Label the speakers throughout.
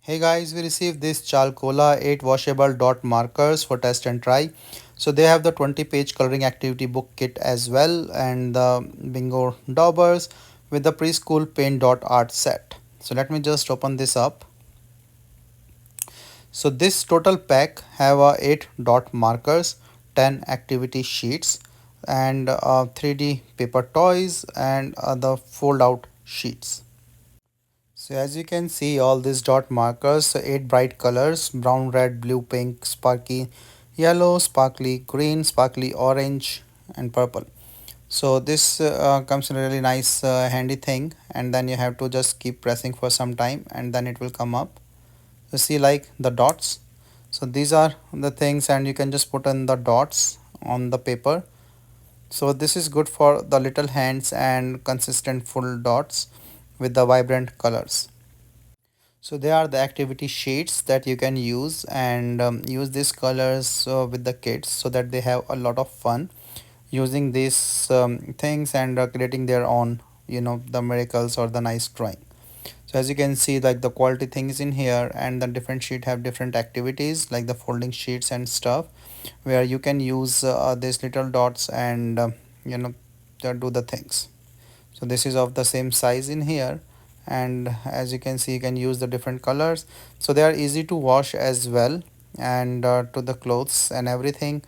Speaker 1: Hey guys, we received this Chalkola 8 washable dot markers for test and try. So they have the 20-page coloring activity book kit as well and the bingo daubers with the preschool paint dot art set. So let me just open this up. So this total pack have 8 dot markers, 10 activity sheets and 3D paper toys and the fold out sheets. So as you can see all these dot markers, so 8 bright colors: brown, red, blue, pink, sparky yellow, sparkly green, sparkly orange and purple. So this comes in a really nice handy thing, and then you have to just keep pressing for some time and then it will come up. You see like the dots. So these are the things and you can just put in the dots on the paper. So this is good for the little hands and consistent full dots with the vibrant colors. So they are the activity sheets that you can use and use these colors with the kids so that they have a lot of fun using these things and creating their own, the miracles or the nice drawing. So as you can see, like the quality things in here, and the different sheet have different activities like the folding sheets and stuff where you can use these little dots and you know do the things. So this is of the same size in here, and as you can see you can use the different colors, so they are easy to wash as well, and to the clothes and everything.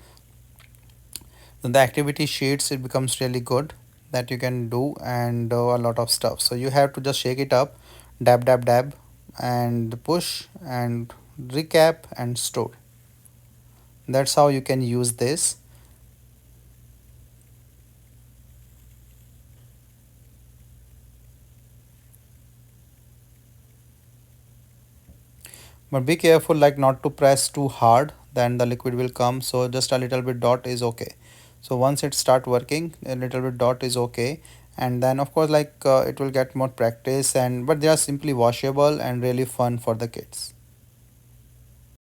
Speaker 1: Then the activity sheets, it becomes really good that you can do and do a lot of stuff. So you have to just shake it up, dab dab dab, and push and recap and store. That's how you can use this. But be careful like not to press too hard, then the liquid will come. So just a little bit dot is okay. So once it start working, a little bit dot is okay. And then of course like it will get more practice, and but they are simply washable and really fun for the kids.